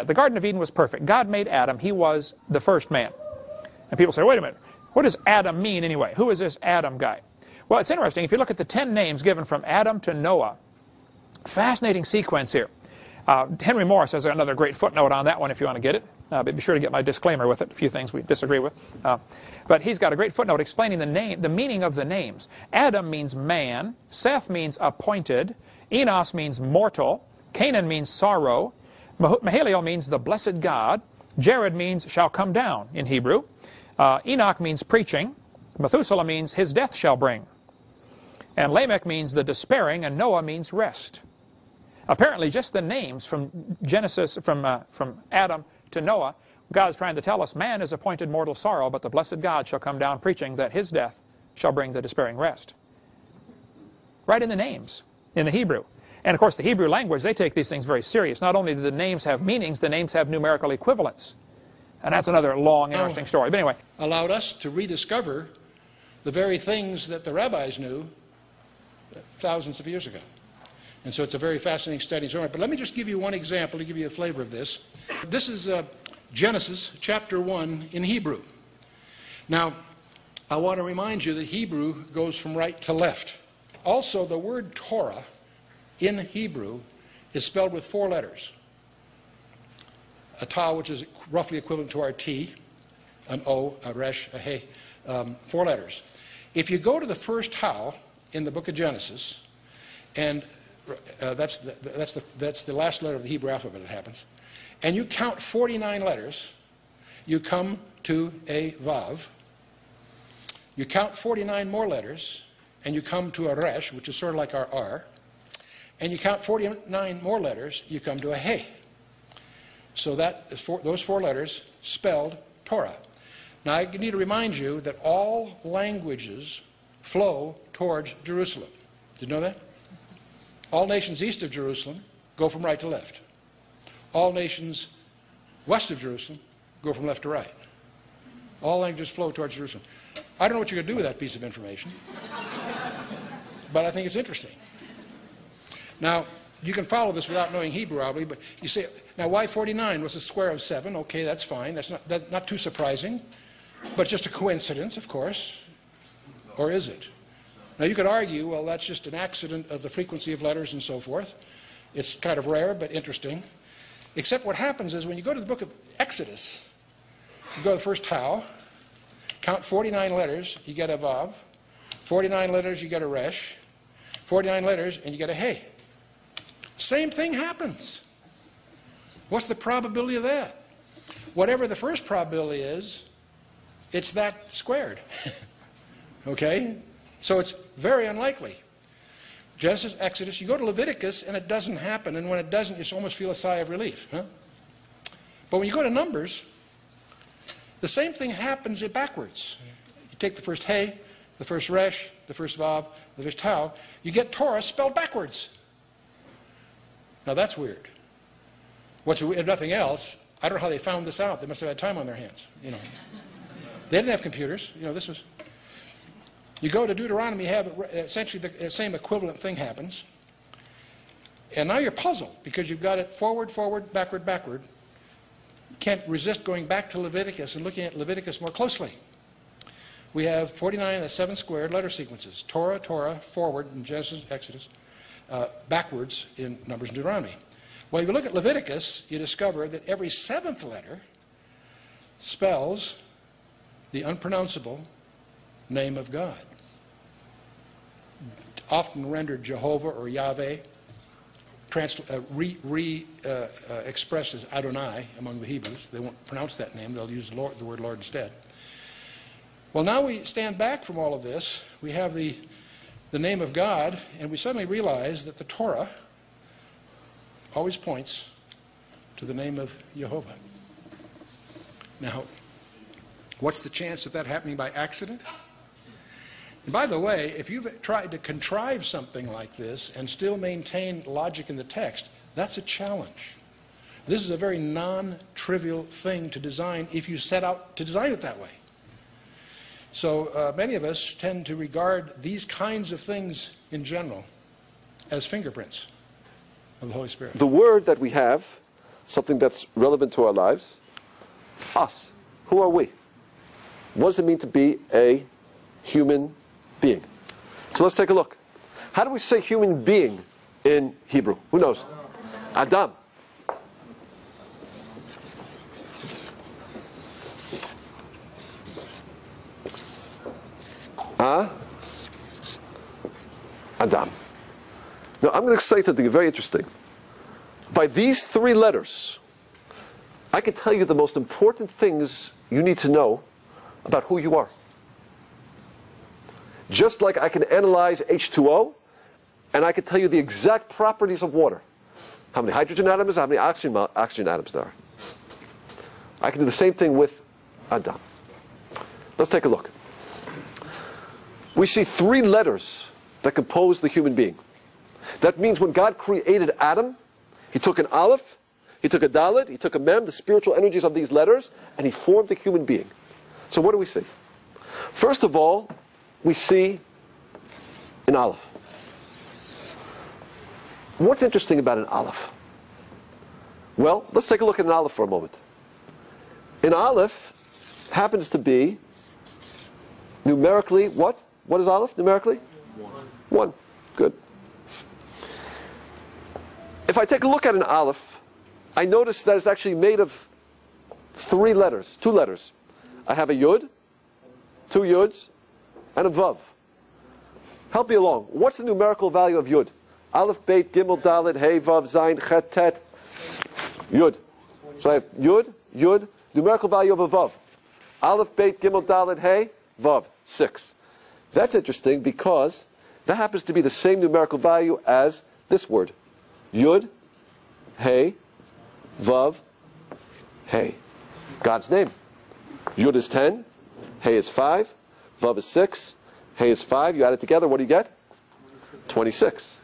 The Garden of Eden was perfect. God made Adam. He was the first man. And people say, wait a minute, what does Adam mean anyway? Who is this Adam guy? Well, it's interesting. If you look at the 10 names given from Adam to Noah, fascinating sequence here. Henry Morris has another great footnote on that one if you want to get it. But be sure to get my disclaimer with it, a few things we disagree with. But he's got a great footnote explaining the meaning of the names. Adam means man, Seth means appointed, Enos means mortal, Canaan means sorrow, Mahalalel means the blessed God, Jared means shall come down in Hebrew, Enoch means preaching, Methuselah means his death shall bring, and Lamech means the despairing, and Noah means rest. Apparently just the names from Genesis, from Adam to Noah, God is trying to tell us man is appointed mortal sorrow, but the blessed God shall come down preaching that his death shall bring the despairing rest. Right in the names, in the Hebrew. And of course the Hebrew language, they take these things very serious. Not only do the names have meanings, the names have numerical equivalents. And that's another long, interesting story. But anyway. Allowed us to rediscover the very things that the rabbis knew thousands of years ago. And so it's a very fascinating study. But let me just give you one example to give you a flavor of this. This is Genesis chapter 1 in Hebrew. Now, I want to remind you that Hebrew goes from right to left. Also, the word Torah in Hebrew is spelled with 4 letters. A Tau, which is roughly equivalent to our T, an O, a Resh, a He, 4 letters. If you go to the first Tau in the book of Genesis, and that's the last letter of the Hebrew alphabet, it happens, and you count 49 letters, you come to a Vav. You count 49 more letters, and you come to a Resh, which is sort of like our R. And you count 49 more letters, you come to a He. So that is those 4 letters spelled Torah. Now I need to remind you that all languages flow towards Jerusalem. Did you know that? All nations east of Jerusalem go from right to left. All nations west of Jerusalem go from left to right. All languages flow towards Jerusalem. I don't know what you're going to do with that piece of information, but I think it's interesting. Now, you can follow this without knowing Hebrew, probably, but you say, now why 49 was a square of 7? Okay, that's fine. That's not too surprising, but just a coincidence, of course. Or is it? Now, you could argue, well, that's just an accident of the frequency of letters and so forth. It's kind of rare, but interesting. Except what happens is when you go to the book of Exodus, you go to the first Tau, count 49 letters, you get a Vav. 49 letters, you get a Resh. 49 letters, and you get a He. Same thing happens. What's the probability of that? Whatever the first probability is, it's that squared. Okay? So it's very unlikely. Genesis, Exodus, you go to Leviticus and it doesn't happen, and when it doesn't, you almost feel a sigh of relief. Huh? But when you go to Numbers, the same thing happens backwards. You take the first He, the first Resh, the first Vav, the first Tau, you get Torah spelled backwards. Now that's weird. If nothing else, I don't know how they found this out. They must have had time on their hands. You know, they didn't have computers. You know, this was. You go to Deuteronomy, you have essentially the same equivalent thing happens, and now you're puzzled because you've got it forward, forward, backward, backward. You can't resist going back to Leviticus and looking at Leviticus more closely. We have 49 and 7 squared letter sequences: Torah, Torah, forward in Genesis, Exodus. Backwards in Numbers and Deuteronomy. Well, if you look at Leviticus, you discover that every 7th letter spells the unpronounceable name of God. Often rendered Jehovah or Yahweh, expressed as Adonai among the Hebrews. They won't pronounce that name, they'll use the word Lord instead. Well, now we stand back from all of this. We have the name of God, and we suddenly realize that the Torah always points to the name of Jehovah. Now, what's the chance of that happening by accident? And by the way, if you've tried to contrive something like this and still maintain logic in the text, that's a challenge. This is a very non-trivial thing to design if you set out to design it that way. So many of us tend to regard these kinds of things in general as fingerprints of the Holy Spirit. The word that we have something that's relevant to our lives. Us. Who are we? What does it mean to be a human being? So let's take a look. How do we say human being in Hebrew? Who knows? Adam. Adam. Now I'm going to say something very interesting. By these three letters, I can tell you the most important things you need to know about who you are. Just like I can analyze H2O, and I can tell you the exact properties of water. How many hydrogen atoms, how many oxygen atoms there are. I can do the same thing with Adam. Let's take a look. We see three letters that compose the human being. That means when God created Adam, he took an Aleph, he took a Dalet, he took a Mem, the spiritual energies of these letters, and he formed a human being. So what do we see? First of all, we see an Aleph. What's interesting about an Aleph? Well, let's take a look at an Aleph for a moment. An Aleph happens to be numerically what? What is Aleph numerically? 1. Good. If I take a look at an Aleph, I notice that it's actually made of 3 letters, 2 letters. I have a Yud, 2 Yuds, and a Vav. Help me along. What's the numerical value of Yud? Aleph, Beit, Gimel, Dalet, Hey, Vav, Zayin, Chet, Tet, Yud. So I have Yud, Yud, numerical value of a Vav. Aleph, Beit, Gimel, Dalet, Hey, Vav, 6. That's interesting because that happens to be the same numerical value as this word. Yud, Hey, Vav, Hey. God's name. Yud is 10, Hey is 5, Vav is 6, Hey is 5. You add it together, what do you get? 26.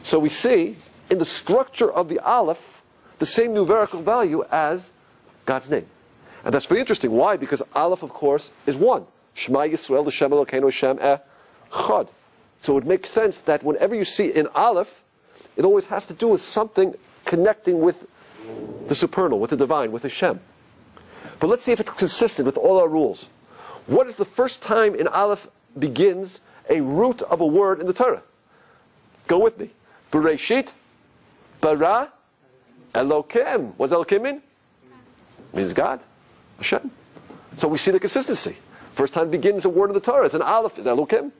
So we see in the structure of the Aleph the same numerical value as God's name. And that's very interesting. Why? Because Aleph, of course, is 1. Shema Yisrael, L'Shem Elokeinu, Hashem Echad. So it makes sense that whenever you see in Aleph, it always has to do with something connecting with the supernal, with the divine, with Hashem. But let's see if it's consistent with all our rules. What is the first time in Aleph begins a root of a word in the Torah? Go with me. Bereshit, bara, Elokim. What does Elokim mean? It means God, Hashem. So we see the consistency. First time begins a word in the Torah. It's an Aleph, it's Elokim.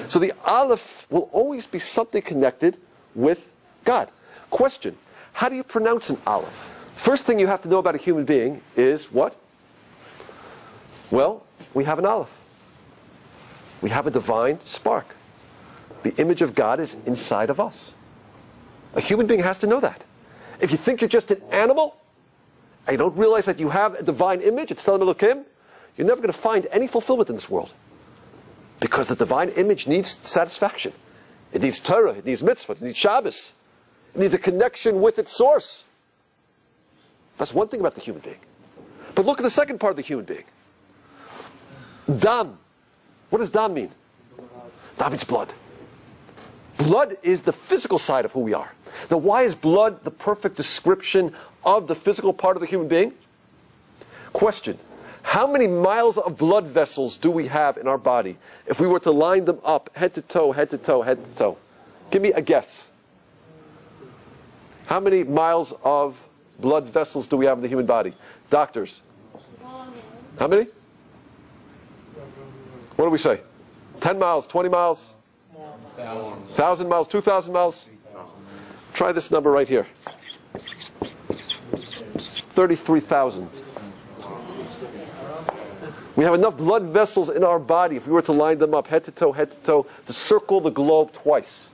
So the Aleph will always be something connected with God. Question, how do you pronounce an Aleph? First thing you have to know about a human being is what? Well, we have an Aleph. We have a divine spark. The image of God is inside of us. A human being has to know that. If you think you're just an animal, and you don't realize that you have a divine image, it's Tzelem Elokim, you're never going to find any fulfillment in this world. Because the divine image needs satisfaction. It needs Torah, it needs mitzvah, it needs Shabbos. It needs a connection with its source. That's one thing about the human being. But look at the second part of the human being. Dam. What does dam mean? Dam means blood. Blood is the physical side of who we are. Now why is blood the perfect description of the physical part of the human being? Question. How many miles of blood vessels do we have in our body if we were to line them up head to toe, head to toe, head to toe? Give me a guess. How many miles of blood vessels do we have in the human body? Doctors. How many? What do we say? 10 miles, 20 miles? 1,000 miles, 2,000 miles? Try this number right here. 33,000. We have enough blood vessels in our body, if we were to line them up head to toe, to circle the globe twice.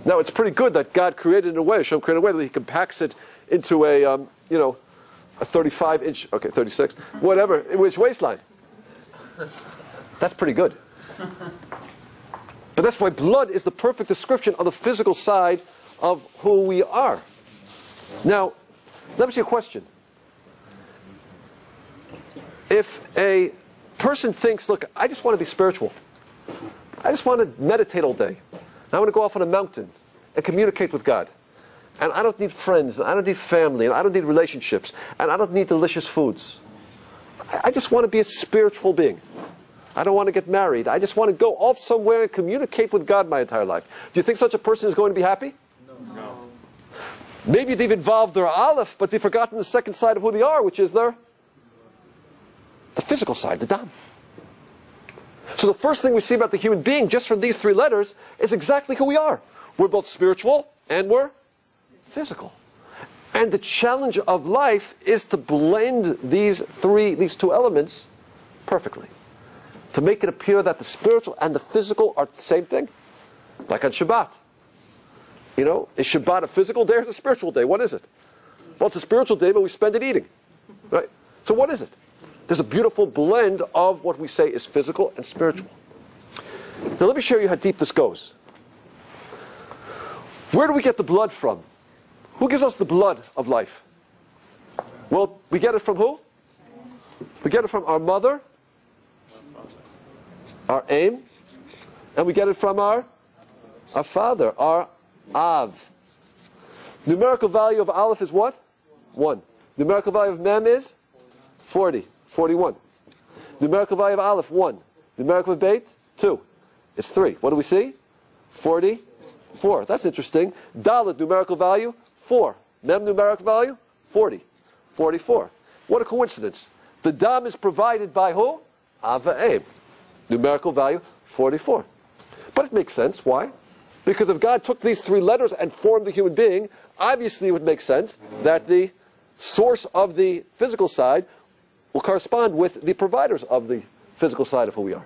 Now, it's pretty good that God created in a way, Hashem created in a way that He compacts it into a, a 35-inch, okay, 36, whatever, which waistline. That's pretty good. But that's why blood is the perfect description of the physical side of who we are. Now, let me ask you a question. If a person thinks, look, I just want to be spiritual. I just want to meditate all day. I want to go off on a mountain and communicate with God. and I don't need friends, and I don't need family, and I don't need relationships, and I don't need delicious foods. I just want to be a spiritual being. I don't want to get married. I just want to go off somewhere and communicate with God my entire life. Do you think such a person is going to be happy? No. Maybe they've involved their aleph, but they've forgotten the second side of who they are, which is the physical side, the dam. So the first thing we see about the human being, just from these three letters, is exactly who we are. We're both spiritual and we're physical. And the challenge of life is to blend these two elements perfectly. To make it appear that the spiritual and the physical are the same thing. Like on Shabbat. You know, is Shabbat a physical day or is it a spiritual day? What is it? Well, it's a spiritual day, but we spend it eating. Right? So what is it? There's a beautiful blend of what we say is physical and spiritual. Now let me show you how deep this goes. Where do we get the blood from? Who gives us the blood of life? Well, we get it from who? We get it from our mother, our aim, and we get it from our father, our Av. Numerical value of Aleph is what? 1. Numerical value of Mem is 40, 41. Numerical value of Aleph, 1. Numerical of Beit, 2. It's 3. What do we see? 44. That's interesting. Dalet, numerical value, 4. Mem, numerical value, 40. 44. What a coincidence. The Dam is provided by who? Av V'Aim. Numerical value, 44. But it makes sense. Why? Because if God took these three letters and formed the human being, obviously it would make sense that the source of the physical side will correspond with the providers of the physical side of who we are.